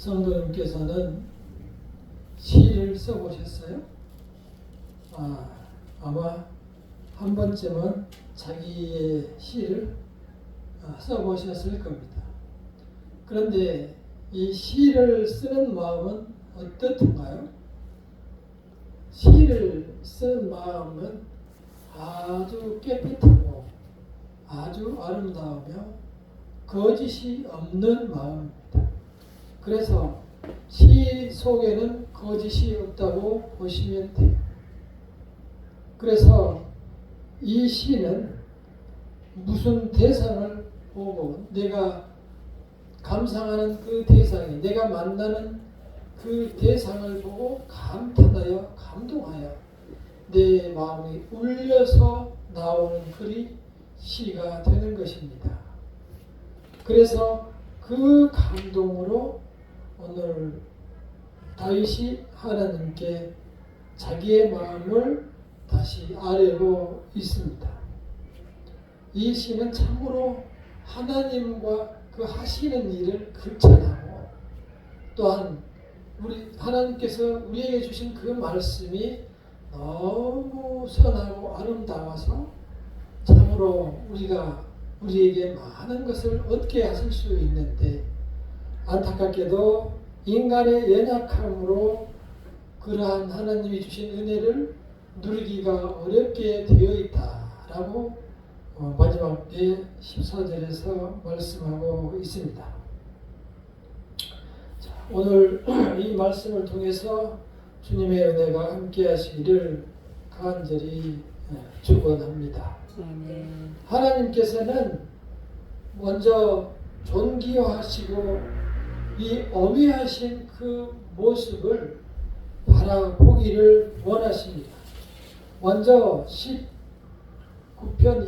성도님께서는 시를 써보셨어요? 아마 한 번쯤은 자기의 시를 써보셨을 겁니다. 그런데 이 시를 쓰는 마음은 어떻던가요? 시를 쓰는 마음은 아주 깨끗하고 아주 아름다우며 거짓이 없는 마음입니다. 그래서 시 속에는 거짓이 없다고 보시면 돼요. 그래서 이 시는 무슨 대상을 보고 내가 감상하는 그 대상이 내가 만나는 그 대상을 보고 감탄하여 감동하여 내 마음이 울려서 나오는 글이 시가 되는 것입니다. 그래서 그 감동으로 오늘 다윗이 하나님께 자기의 마음을 다시 아뢰고 있습니다. 이 시는 참으로 하나님과 그 하시는 일을 극찬하고 또한 우리 하나님께서 우리에게 주신 그 말씀이 너무 선하고 아름다워서 참으로 우리에게 많은 것을 얻게 하실 수 있는데 안타깝게도 인간의 연약함으로 그러한 하나님이 주신 은혜를 누리기가 어렵게 되어 있다라고 마지막에 14절에서 말씀하고 있습니다. 자, 오늘 이 말씀을 통해서 주님의 은혜가 함께 하시기를 간절히 축원합니다. 하나님께서는 먼저 존귀하시고 이 어미하신 그 모습을 바라보기를 원하십니다. 먼저 19편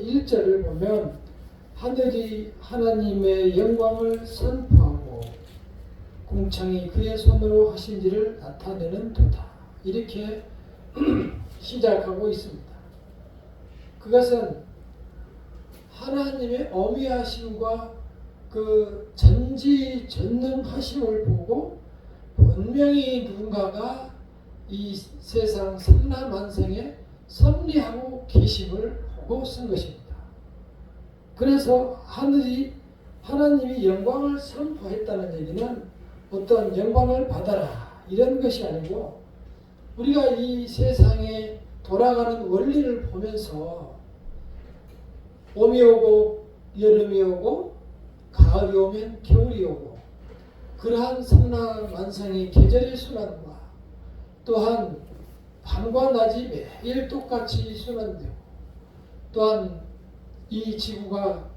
1절을 보면 하늘이 하나님의 영광을 선포하고 궁창이 그의 손으로 하신 일을 나타내는 도다. 이렇게 시작하고 있습니다. 그것은 하나님의 어미하심과 그 전지전능하심을 보고 분명히 누군가가 이 세상 삼라만상에 섭리하고 계심을 보고 쓴 것입니다. 그래서 하나님이 영광을 선포했다는 얘기는 어떤 영광을 받아라 이런 것이 아니고 우리가 이 세상에 돌아가는 원리를 보면서 봄이 오고 여름이 오고 가을이 오면 겨울이 오고 그러한 삼라만상의 계절의 순환과 또한 밤과 낮이 매일 똑같이 순환되고 또한 이 지구가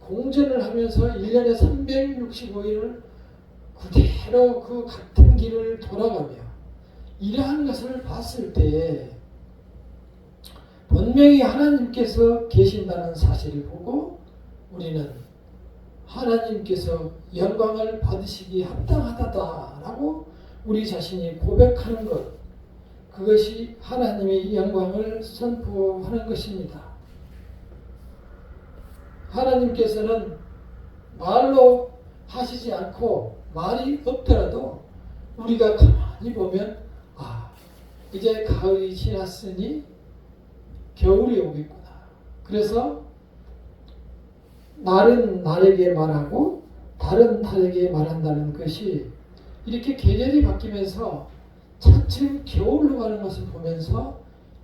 공전을 하면서 1년에 365일을 그대로 그 같은 길을 돌아가며 이러한 것을 봤을 때 분명히 하나님께서 계신다는 사실을 보고 우리는 하나님께서 영광을 받으시기 합당하다라고 우리 자신이 고백하는 것, 그것이 하나님의 영광을 선포하는 것입니다. 하나님께서는 말로 하시지 않고 말이 없더라도 우리가 가만히 보면 이제 가을이 지났으니 겨울이 오겠구나. 그래서 날은 날에게 말하고 달은 달에게 말한다는 것이 이렇게 계절이 바뀌면서 차츰 겨울로 가는 것을 보면서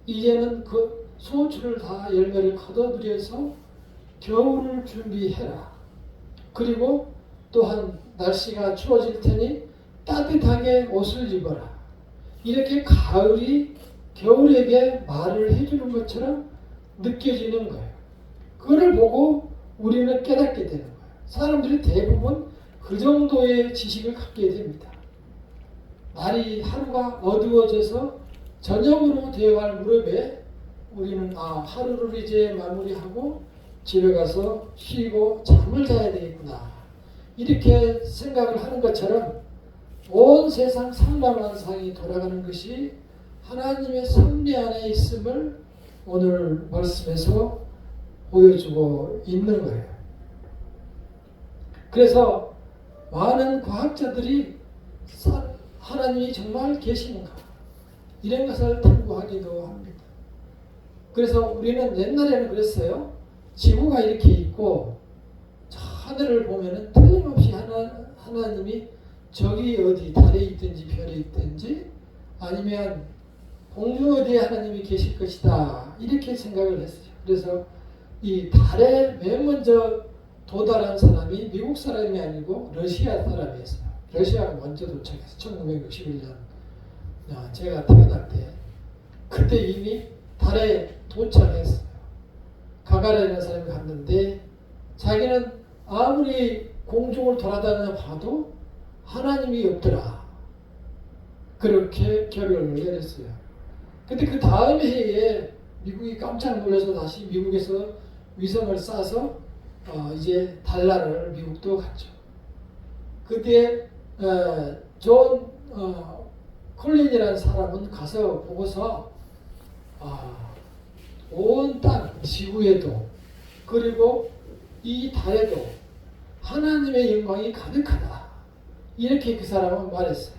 이제는 그 소출을 다 열매를 거둬들여서 겨울을 준비해라. 그리고 또한 날씨가 추워질 테니 따뜻하게 옷을 입어라. 이렇게 가을이 겨울에게 말을 해주는 것처럼 느껴지는 거예요. 그걸 보고 우리는 깨닫게 되는 거예요. 사람들이 대부분 그 정도의 지식을 갖게 됩니다. 날이 하루가 어두워져서 저녁으로 되어갈 무렵에 우리는 하루를 이제 마무리하고 집에 가서 쉬고 잠을 자야 되겠구나. 이렇게 생각을 하는 것처럼 온 세상 삼라만상이 돌아가는 것이 하나님의 섭리 안에 있음을 오늘 말씀에서 보여주고 있는 거예요. 그래서 많은 과학자들이 하나님이 정말 계신가? 이런 것을 탐구하기도 합니다. 그래서 우리는 옛날에는 그랬어요. 지구가 이렇게 있고 하늘을 보면은 틀림없이 하나님이 저기 어디 달에 있든지 별에 있든지 아니면 공중 어디에 하나님이 계실 것이다 이렇게 생각을 했어요. 그래서 이 달에 맨 먼저 도달한 사람이 미국 사람이 아니고 러시아 사람이었어요. 러시아가 먼저 도착해서 1961년 제가 태어날 때 그때 이미 달에 도착했어요. 가가라는 사람이 갔는데 자기는 아무리 공중을 돌아다녀 봐도 하나님이 없더라. 그렇게 결론을 내렸어요. 근데 그 다음 해에 미국이 깜짝 놀라서 다시 미국에서 위성을 쏴서 이제 달나라를 미국도 갔죠. 그때 존 콜린이라는 사람은 가서 보고서 온 땅 지구에도 그리고 이 달에도 하나님의 영광이 가득하다. 이렇게 그 사람은 말했어요.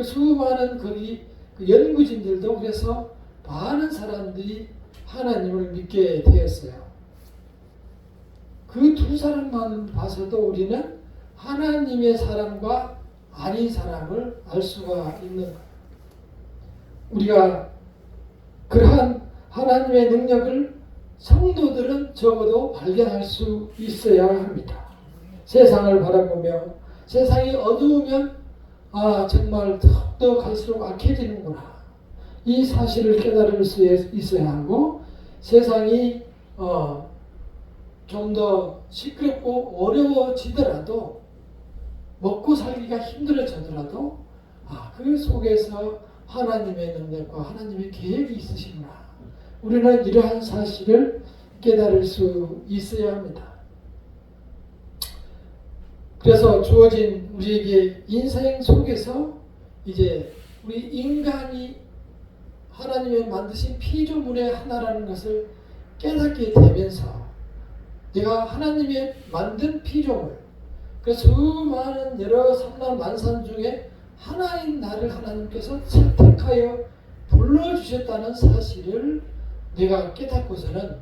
수많은 거기 그 연구진들도 그래서 많은 사람들이 하나님을 믿게 되었어요. 그 두 사람만 봐서도 우리는 하나님의 사람과 아닌 사람을 알 수가 있는 거예요. 우리가 그러한 하나님의 능력을 성도들은 적어도 발견할 수 있어야 합니다. 세상을 바라보며 세상이 어두우면 정말 더욱더 갈수록 악해지는구나. 이 사실을 깨달을 수 있어야 하고 세상이 좀 더 시끄럽고 어려워지더라도 먹고 살기가 힘들어지더라도 그 속에서 하나님의 능력과 하나님의 계획이 있으시구나. 우리는 이러한 사실을 깨달을 수 있어야 합니다. 그래서 주어진 우리에게 인생 속에서 이제 우리 인간이 하나님의 만드신 피조물의 하나라는 것을 깨닫게 되면서 내가 하나님의 만든 피조물, 그 수많은 여러 삼란 만산 중에 하나인 나를 하나님께서 선택하여 불러주셨다는 사실을 내가 깨닫고서는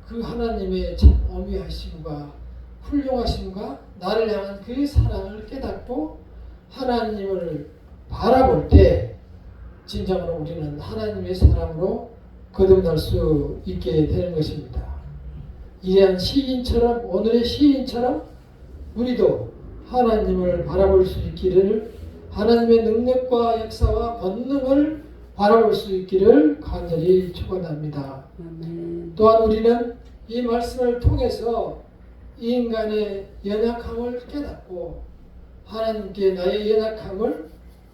그 하나님의 참 어미하심과 훌륭하심과 나를 향한 그 사랑을 깨닫고 하나님을 바라볼 때 진정으로 우리는 하나님의 사랑으로 거듭날 수 있게 되는 것입니다. 이러한 시인처럼 오늘의 시인처럼 우리도 하나님을 바라볼 수 있기를 하나님의 능력과 역사와 권능을 바라볼 수 있기를 간절히 축원합니다. 또한 우리는 이 말씀을 통해서 이 인간의 연약함을 깨닫고 하나님께 나의 연약함을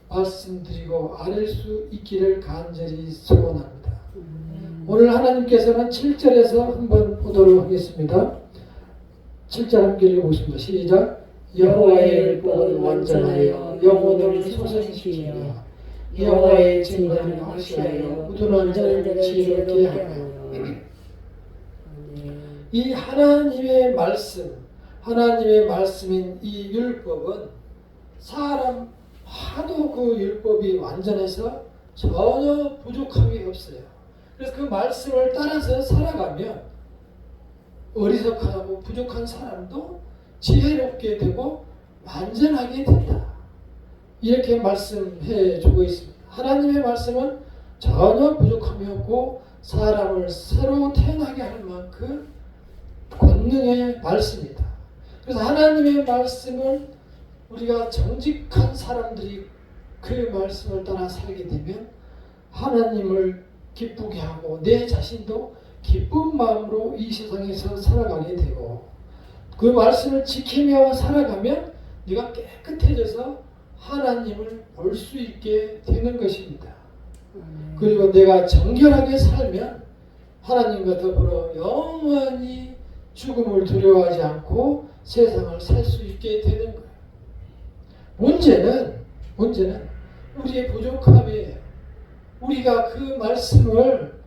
말씀드리고 아뢰 수 있기를 간절히 소원합니다. 오늘 하나님께서는 7절에서 한번 보도록 하겠습니다. 7절 함께 읽어보겠습니다. 시작. 여호와의 율법은 완전하여 영혼을 소생시키며 여호와의 증거는 확실하여 우둔한 자를 지혜롭게 하며 이 하나님의 말씀인 이 율법은 사람 하도 그 율법이 완전해서 전혀 부족함이 없어요. 그래서 그 말씀을 따라서 살아가면 어리석하고 부족한 사람도 지혜롭게 되고 완전하게 된다. 이렇게 말씀해 주고 있습니다. 하나님의 말씀은 전혀 부족함이 없고 사람을 새로 태어나게 할 만큼 권능의 말씀이다. 그래서 하나님의 말씀은 우리가 정직한 사람들이 그 말씀을 따라 살게 되면 하나님을 기쁘게 하고 내 자신도 기쁜 마음으로 이 세상에서 살아가게 되고 그 말씀을 지키며 살아가면 네가 깨끗해져서 하나님을 볼 수 있게 되는 것입니다. 그리고 내가 정결하게 살면 하나님과 더불어 영원히 죽음을 두려워하지 않고 세상을 살 수 있게 되는 거예요. 문제는 우리의 부족함이에요. 우리가 그 말씀을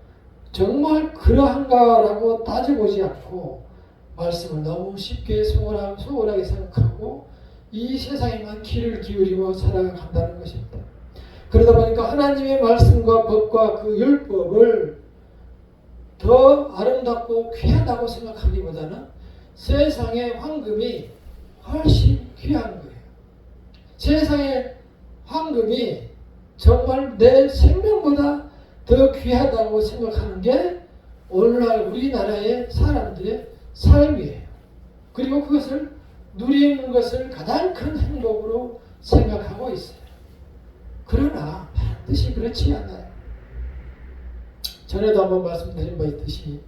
정말 그러한가라고 따져보지 않고 말씀을 너무 쉽게 소홀하게 생각하고 이 세상에만 귀를 기울이고 살아간다는 것입니다. 그러다 보니까 하나님의 말씀과 법과 그 율법을 더 아름답고 귀하다고 생각하기보다는 세상의 황금이 훨씬 귀한 거예요. 세상의 황금이 정말 내 생명보다 더 귀하다고 생각하는 게 오늘날 우리나라의 사람들의 삶이에요. 그리고 그것을 누리는 것을 가장 큰 행복으로 생각하고 있어요. 그러나 반드시 그렇지 않아요. 전에도 한번 말씀드린 바 있듯이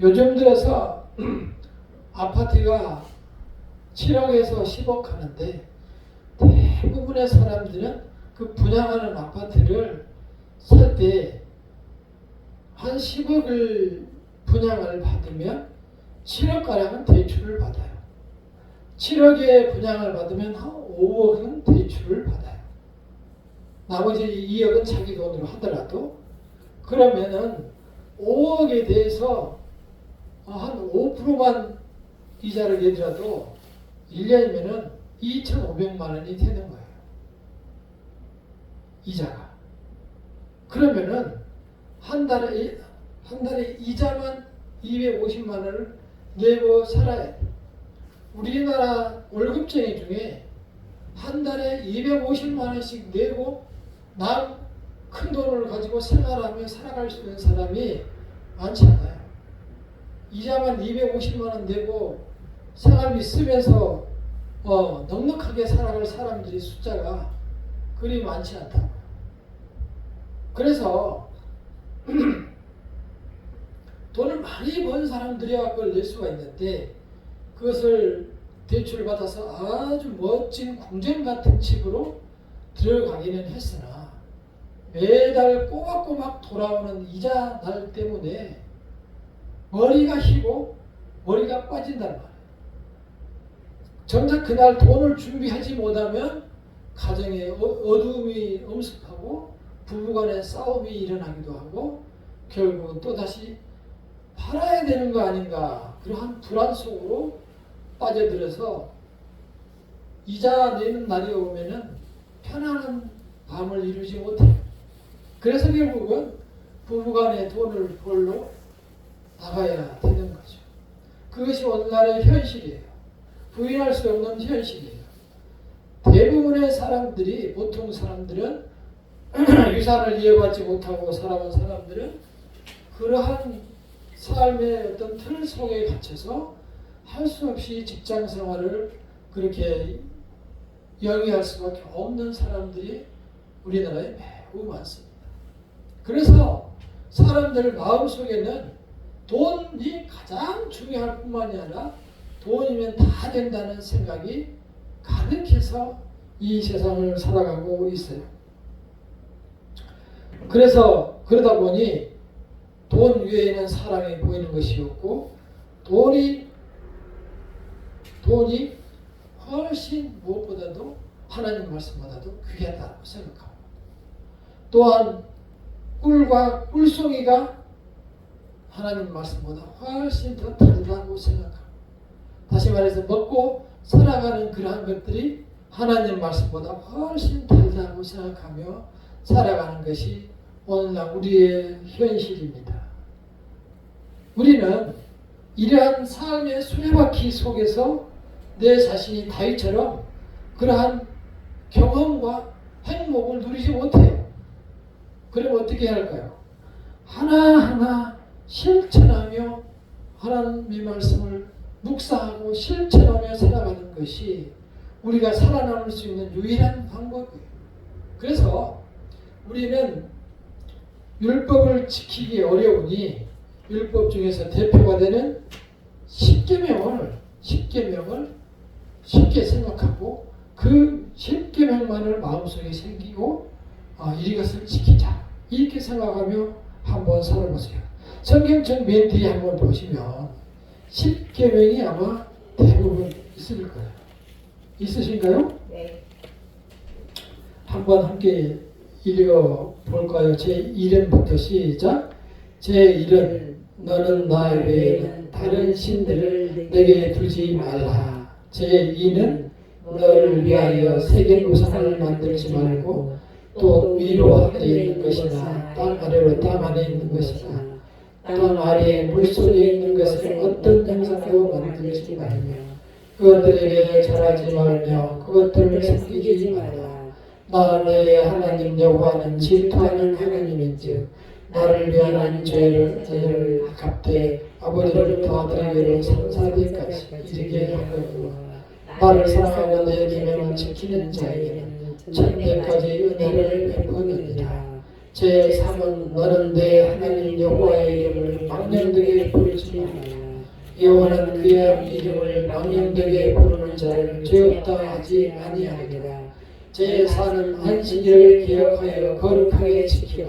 요즘 들어서 아파트가 7억에서 10억 하는데 대부분의 사람들은 그 분양하는 아파트를 살 때 한 10억을 분양을 받으면 7억가량은 대출을 받아요. 7억의 분양을 받으면 한 5억은 대출을 받아요. 나머지 2억은 자기 돈으로 하더라도 그러면은 5억에 대해서 한 5%만 이자를 내더라도 1년이면은 2,500만 원이 되는 거예요. 이자가. 그러면은 한 달에 이자만 250만 원을 내고 살아야 돼. 우리나라 월급쟁이 중에 한 달에 250만 원씩 내고 남 큰 돈을 가지고 생활하며 살아갈 수 있는 사람이 많지 않아요. 이자만 250만 원 내고 생활비 쓰면서 넉넉하게 살아갈 사람들이 숫자가 그리 많지 않다고요. 그래서 돈을 많이 번 사람들이야 그걸 낼 수가 있는데 그것을 대출을 받아서 아주 멋진 궁전 같은 집으로 들어가기는 했으나 매달 꼬박꼬박 돌아오는 이자 날 때문에 머리가 휘고 머리가 빠진단 말이에요. 정작 그날 돈을 준비하지 못하면 가정에 어두움이 엄습하고 부부간의 싸움이 일어나기도 하고 결국은 또다시 팔아야 되는 거 아닌가 그러한 불안 속으로 빠져들어서 이자 내는 날이 오면은 편안한 밤을 이루지 못해요. 그래서 결국은 부부간의 돈을 벌러 나가야 되는 거죠. 그것이 오늘날의 현실이에요. 부인할 수 없는 현실이에요. 대부분의 사람들이 보통 사람들은 유산을 이어받지 못하고 살아온 사람들은 그러한 삶의 어떤 틀 속에 갇혀서 할 수 없이 직장 생활을 그렇게 영위할 수밖에 없는 사람들이 우리나라에 매우 많습니다. 그래서 사람들 마음속에는 돈이 가장 중요할 뿐만이 아니라 돈이면 다 된다는 생각이 가득해서 이 세상을 살아가고 있어요. 그래서 그러다 보니 돈 외에는 사랑이 보이는 것이 없고 돈이 훨씬 무엇보다도 하나님 말씀보다도 귀하다고 생각합니다. 또한 꿀과 꿀송이가 하나님 말씀보다 훨씬 더 다르다고 생각합니다. 다시 말해서 먹고 살아가는 그러한 것들이 하나님 말씀보다 훨씬 다르다고 생각하며 살아가는 것이 오늘날 우리의 현실입니다. 우리는 이러한 삶의 수레바퀴 속에서 내 자신이 다윗처럼 그러한 경험과 행복을 누리지 못해요. 그럼 어떻게 해야 할까요? 하나하나 실천하며 하나님의 말씀을 묵상하고 실천하며 살아가는 것이 우리가 살아남을 수 있는 유일한 방법이에요. 그래서 우리는 율법을 지키기 어려우니 율법 중에서 대표가 되는 십계명을 쉽게 생각하고 그 십계명만을 마음속에 새기고 이것을 지키자 이렇게 생각하며 한번 살아보세요. 성경책 맨 뒤에 한번 보시면 십계명이 아마 대부분 있을 거예요. 있으신가요? 네. 한번 함께 읽어볼까요? 제1ön부터 시작. 제1은 너는 나 외에는 다른 신들을 내게 두지 말라. 제2는 너를 위하여 새긴 우상을 만들지 말고 또 위로 하늘에 있는 것이나 땅 아래로 땅 안에 있는 것이나 땅 아래에 물속에 있는 것을 어떤 형상도 만들지 말며 그것들에게 절하지 말며 그것들을 섬기지 말라. 나 너의 하나님 여호와는 질투하는 하나님인즉 나를 위한 죄를 갚되 아버지로부터 아들에게로 3~4대까지 이르게 하거니와 나를 사랑하고 내 계명을 지키는 자에게는 천대까지 은혜를 베푸느니라. 제3은 너는 내 하나님 여호와의 이름을 망령되게 부르지 말라. 여호와는 그의 이름을 망령되게 부르는 자를 죄없다 하지 아니하리라. 제4는 안식일을 기억하여 거룩하게 지키라.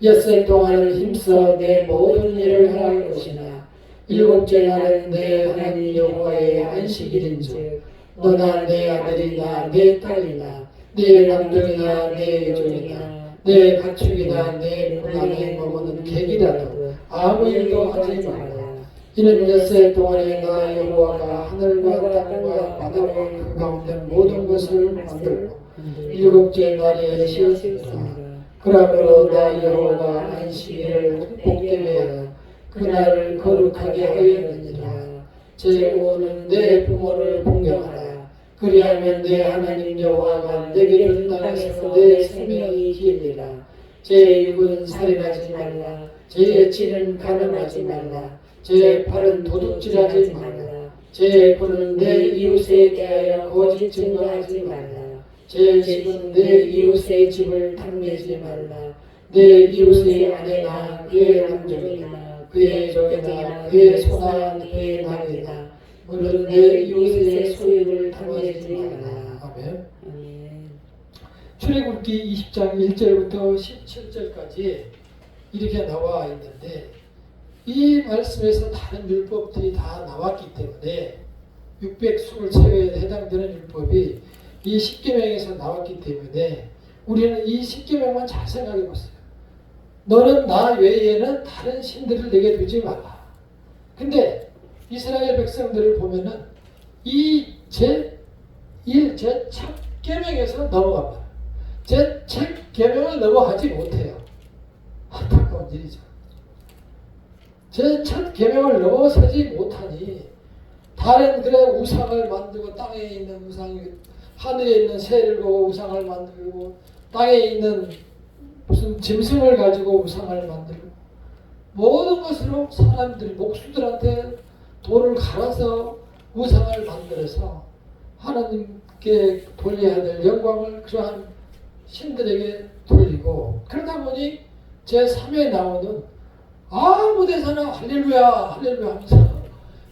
엿새 동안은 힘써 내 모든 일을 할 것이나 일곱째 날은 내 하나님 여호와의 안식일인즉 너나 내 아들이나 내 딸이나 내 남종이나 내 여종이나 내 가축이나 내 고난에 머무는 객이라도 아무 일도 하지 말라. 이는 엿새 동안에 나 여호와가 하늘과 땅과 바다와 그 가운데 모든 것을 만들고 일곱째 날에 쉬었으니라. 그러므로 나 여호와가 안식일을 복되게 하여 그날을 거룩하게 하였느니라. 제5는 내 부모를 공경하라. 그리하면 내 하나님 여호와가 내게 준 땅에서 내 생명이 길리라. 제6은 살인하지 말라. 제7은 간음하지 말라. 제8은 도둑질하지 말라. 제9는 내 이웃에 대하여 거짓 증거하지 말라. 제10은 내 이웃의 집을 탐내지 말라. 내 이웃의 아내나 그의 남종이나 그의 종이나 그의 소나 그의 낙이나 물론 내 이웃의 소유를 탐내지 말라. 아멘. 출애굽기 20장 1절부터 17절까지 이렇게 나와 있는데 이 말씀에서 다른 율법들이 다 나왔기 때문에 623회에 해당되는 율법이 이 십계명에서 나왔기 때문에 우리는 이 십계명만 잘 생각해 보세요. 너는 나 외에는 다른 신들을 내게 두지 말라. 근데 이스라엘 백성들을 보면은 이 제1, 제1 계명에서 넘어갑니다. 제1 계명을 넘어가지 못해요. 안타까운 일이죠. 제1 계명을 넘어서지 못하니 다른 그래 우상을 만들고 땅에 있는 우상, 하늘에 있는 새를 보고 우상을 만들고 땅에 있는 무슨 짐승을 가지고 우상을 만들고 모든 것으로 사람들이 목수들한테 돌을 갈아서 우상을 만들어서 하나님께 돌려야 될 영광을 그러한 신들에게 돌리고 그러다 보니 제3에 나오는 아무 데서나 할렐루야 할렐루야 하면서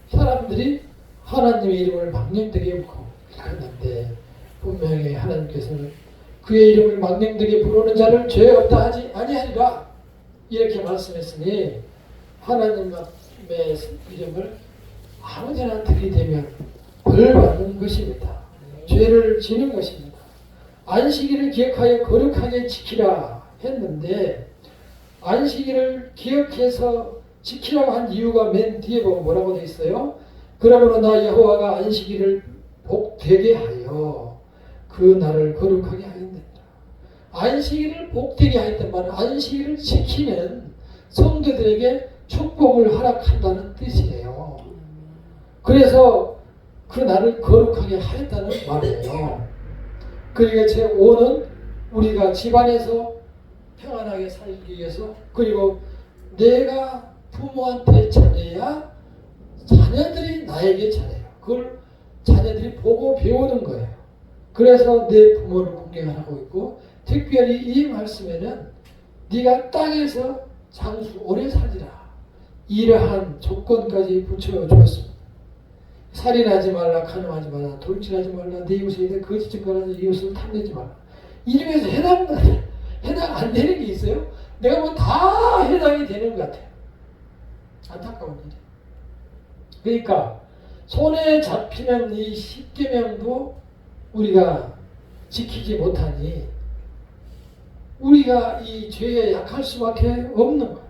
사람들이 하나님의 이름을 망령되게 부르고 그러는데 분명히 하나님께서는 그의 이름을 망령되게 부르는 자를 죄 없다 하지 아니하리라 이렇게 말씀했으니 하나님의 이름을 아무데나 들이대면 벌 받는 것입니다. 죄를 지는 것입니다. 안식일을 기억하여 거룩하게 지키라 했는데 안식일을 기억해서 지키라고 한 이유가 맨 뒤에 보면 뭐라고 되어 있어요? 그러므로 나 여호와가 안식일을 복되게 하여 그 날을 거룩하게 하였느니라. 안식일을 복되게 하였단 말은 안식일을 지키면 성도들에게 축복을 허락한다는 뜻이에요. 그래서 그 날을 거룩하게 하였다는 말이에요. 그러니까 제5는 우리가 집안에서 평안하게 살기 위해서 그리고 내가 부모한테 잘해야 자녀들이 나에게 잘해요. 그걸 자녀들이 보고 배우는 거예요. 그래서 내 부모를 공경하고 있고 특별히 이 말씀에는 네가 땅에서 장수 오래 살리라 이러한 조건까지 붙여주었습니다. 살인하지 말라, 간음하지 말라, 돌질하지 말라, 내 이웃에 대해 거짓 증거하지 이웃을 탐내지 말라. 이 중에서 해당 안 되는 게 있어요? 내가 뭐 다 해당이 되는 것 같아요. 안타까운 일이에요. 그러니까 손에 잡히는 이 십계명도 우리가 지키지 못하니 우리가 이 죄에 약할 수밖에 없는 거예요.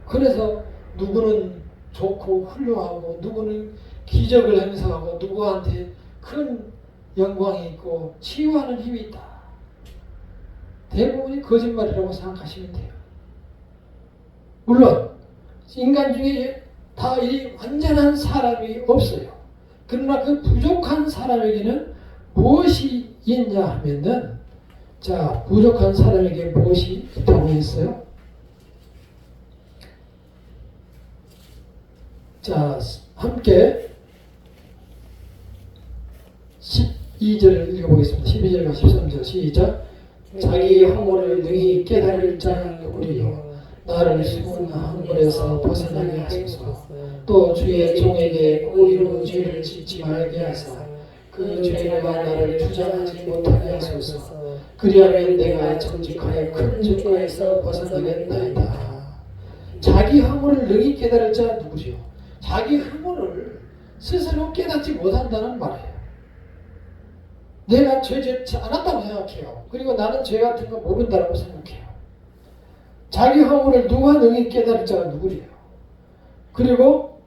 그래서 누구는 좋고 훌륭하고 누구는 기적을 행사하고 누구한테 큰 영광이 있고 치유하는 힘이 있다. 대부분이 거짓말이라고 생각하시면 돼요. 물론 인간 중에 다 이 완전한 사람이 없어요. 그러나 그 부족한 사람에게는 무엇이 있냐 하면은, 자, 부족한 사람에게 무엇이 있다고 했어요? 자, 함께 12절을 읽어보겠습니다. 12절과 13절 시작. 자기 허물을 능히 깨달을 자 누구리요. 나를 숨은 허물에서 벗어나게 하소서. 또 주의 종에게 고의로 죄를 짓지 말게 하사 그 죄와 나를 주장하지 못하게 하소서. 그리하면 내가 정직하여 큰 증거에서 벗어나겠나이다. 자기 허물을 능히 깨달을 자 누구리요. 자기 허물을 스스로 깨닫지 못한다는 말이에요. 내가 죄 짓지 않았다고 생각해요. 그리고 나는 죄 같은 거 모른다고 생각해요. 자기 허물을 누가 능히 깨달을 자가 누구래요. 그리고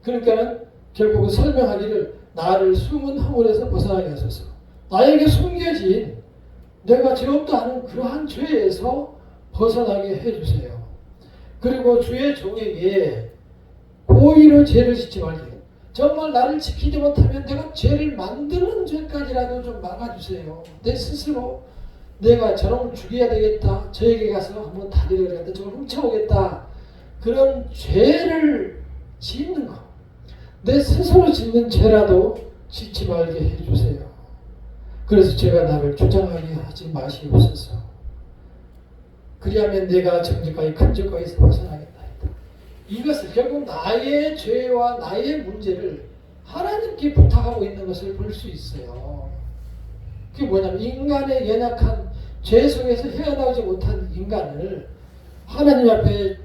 그러니까는 결국은 설명하기를 나를 숨은 허물에서 벗어나게 하소서. 나에게 숨겨진 내가 죄 없다 하는 그러한 죄에서 벗어나게 해주세요. 그리고 주의 종에게 고의로 죄를 짓지 말게. 정말 나를 지키지 못하면 내가 죄를 만드는 죄까지라도 좀 막아주세요. 내 스스로 내가 저놈을 죽여야 되겠다. 저에게 가서 한번 다리를 갖다 저걸 훔쳐오겠다. 그런 죄를 짓는 거. 내 스스로 짓는 죄라도 짓지 말게 해주세요. 그래서 제가 나를 주장하게 하지 마시옵소서. 그리하면 내가 정직하게 큰 죄과에서 벗어나겠다. 이것을 결국 나의 죄와 나의 문제를 하나님께 부탁하고 있는 것을 볼 수 있어요. 그게 뭐냐면 인간의 연약한 죄 속에서 헤어나오지 못한 인간을 하나님 앞에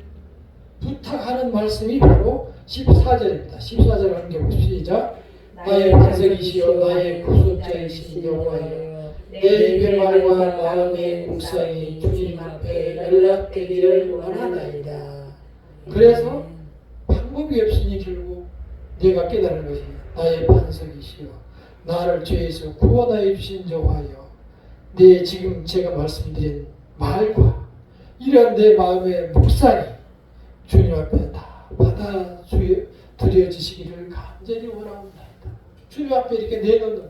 부탁하는 말씀이 바로 14절입니다. 14절 함께 봅시다. 나의 반석이시여 나의 구속자이신 여호와여 내 이별말과 마음의 묵상이 주님 앞에 연락되기를 원하나이다. 그래서 방법이 없으니 결국 내가 깨달은 것이 나의 반석이시여 나를 죄에서 구원하여 주신 여호와여 내 지금 제가 말씀드린 말과 이런 내 마음의 묵상이 주님 앞에 다 받아들여지시기를 간절히 원하옵나이다. 주님 앞에 이렇게 내놓는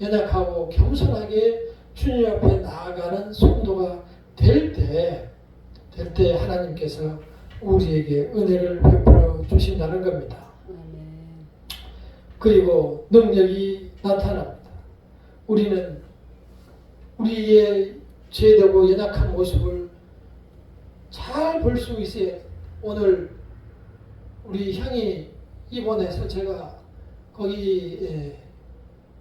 연약하고 겸손하게 주님 앞에 나아가는 성도가 될 때 하나님께서 우리에게 은혜를 베풀어 주신다는 겁니다. 그리고 능력이 나타납니다. 우리는 우리의 죄되고 연약한 모습을 잘 볼 수 있어요. 오늘 우리 형이 입원해서 제가 거기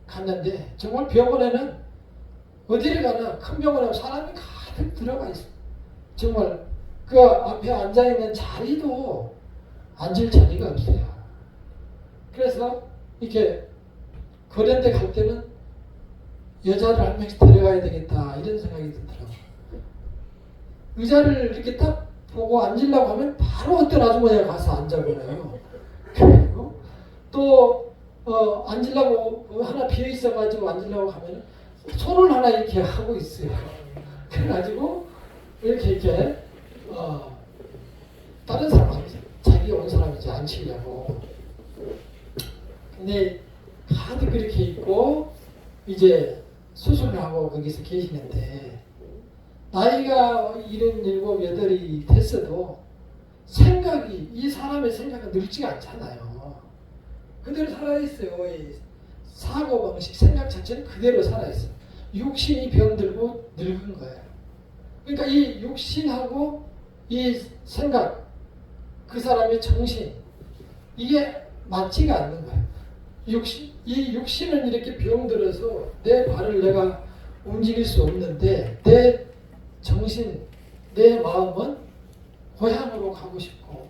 갔는데 정말 병원에는 어디를 가나 큰 병원에 사람이 가득 들어가 있어요. 정말 그 앞에 앉아있는 자리도 앉을 자리가 없어요. 그래서 이렇게 그런 데 갈 때는 여자를 한 명씩 데려가야 되겠다 이런 생각이 들더라고요. 의자를 이렇게 딱 보고 앉으려고 하면 바로 어떤 아주머니가 가서 앉아버려요. 그리고 또 앉으려고 하나 비어 있어가지고 앉으려고 하면 손을 하나 이렇게 하고 있어요. 그래가지고 이렇게 다른 사람 자기 온 사람이지 앉히려고. 근데 가득 그렇게 있고 이제 수술을 하고 거기서 계시는데 나이가 77, 8이 됐어도 생각이 이 사람의 생각은 늙지가 않잖아요. 그대로 살아있어요. 사고방식 생각 자체는 그대로 살아있어요. 육신이 병들고 늙은 거예요. 그러니까 이 육신하고 이 생각 그 사람의 정신 이게 맞지가 않는 거예요. 이 육신은 이렇게 병들어서 내 발을 내가 움직일 수 없는데 내 정신, 내 마음은 고향으로 가고 싶고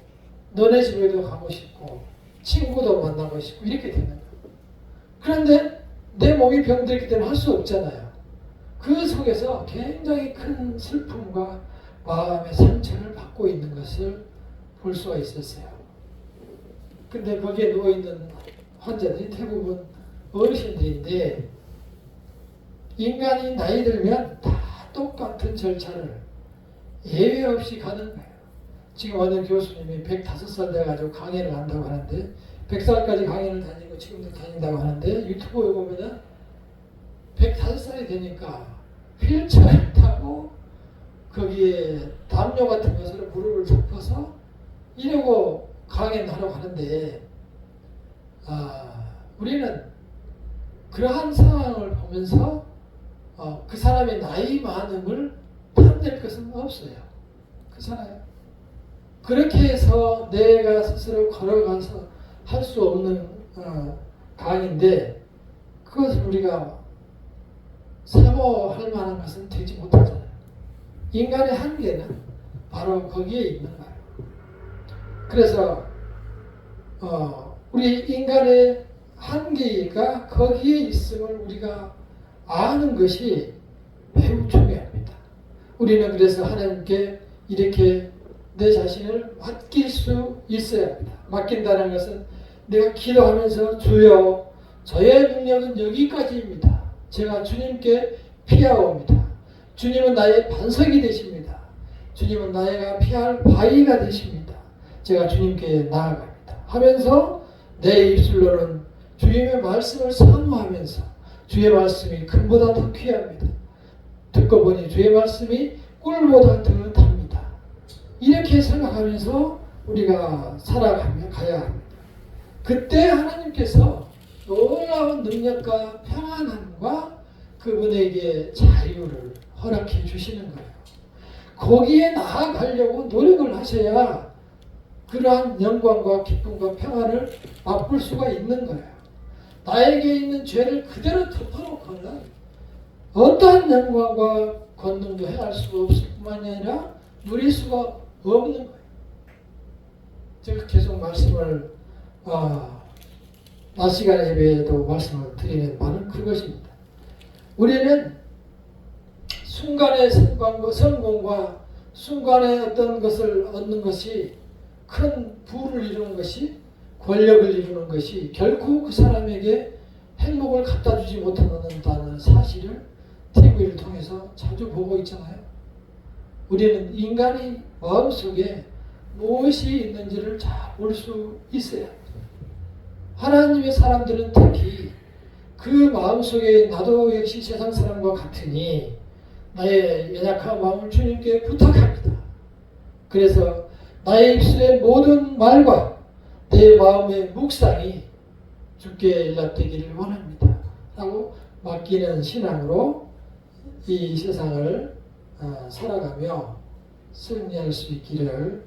너네 집에도 가고 싶고 친구도 만나고 싶고 이렇게 되는 거예요. 그런데 내 몸이 병들기 때문에 할 수 없잖아요. 그 속에서 굉장히 큰 슬픔과 마음의 상처를 받고 있는 것을 볼 수가 있었어요. 근데 거기에 누워있는 환자들이 대부분 어르신들인데 인간이 나이 들면 다 똑같은 절차를 예외 없이 가는 거예요. 지금 어느 교수님이 105살 돼가지고 강의를 한다고 하는데 100살까지 강의를 다니고 지금도 다닌다고 하는데 유튜브에 보면은 105살이 되니까 휠체어를 타고 거기에 담요 같은 것으로 무릎을 덮어서 이러고 강의를 하러 가는데 우리는 그러한 상황을 보면서 그 사람의 나이 많음을 탐낼 것은 없어요. 그 사람 그렇게 해서 내가 스스로 걸어가서 할 수 없는 강인데 그것을 우리가 사모할 만한 것은 되지 못하잖아요. 인간의 한계는 바로 거기에 있는 거예요. 그래서 우리 인간의 한계가 거기에 있음을 우리가 아는 것이 매우 중요합니다. 우리는 그래서 하나님께 이렇게 내 자신을 맡길 수 있어야 합니다. 맡긴다는 것은 내가 기도하면서 주여 저의 능력은 여기까지입니다. 제가 주님께 피하옵니다. 주님은 나의 반석이 되십니다. 주님은 나의 피할 바위가 되십니다. 제가 주님께 나아갑니다. 하면서 내 입술로는 주님의 말씀을 사모하면서 주의 말씀이 금보다 더 귀합니다. 듣고 보니 주의 말씀이 꿀보다 더 답니다. 이렇게 생각하면서 우리가 살아가며 가야 합니다. 그때 하나님께서 놀라운 능력과 평안함과 그분에게 자유를 허락해 주시는 거예요. 거기에 나아가려고 노력을 하셔야 그러한 영광과 기쁨과 평안을 맛볼 수가 있는 거예요. 나에게 있는 죄를 그대로 덮어놓고는 어떠한 영광과 권능도 행할 수가 없을 뿐만 아니라 누릴 수가 없는 거예요. 제가 계속 말씀을 낮 시간 예배에도 말씀을 드리는 바는 그것입니다. 우리는 순간의 성공과 순간의 어떤 것을 얻는 것이 큰 부를 이루는 것이 권력을 이루는 것이 결코 그 사람에게 행복을 갖다 주지 못한다는 사실을 TV를 통해서 자주 보고 있잖아요. 우리는 인간이 마음속에 무엇이 있는지를 잘 볼 수 있어야 합니다. 하나님의 사람들은 특히 그 마음속에 나도 역시 세상 사람과 같으니 나의 연약한 마음을 주님께 부탁합니다. 그래서 나의 입술의 모든 말과 내 마음의 묵상이 주께 일납되기를 원합니다. 라고 맡기는 신앙으로 이 세상을 살아가며 승리할 수 있기를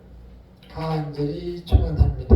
간절히 축원합니다.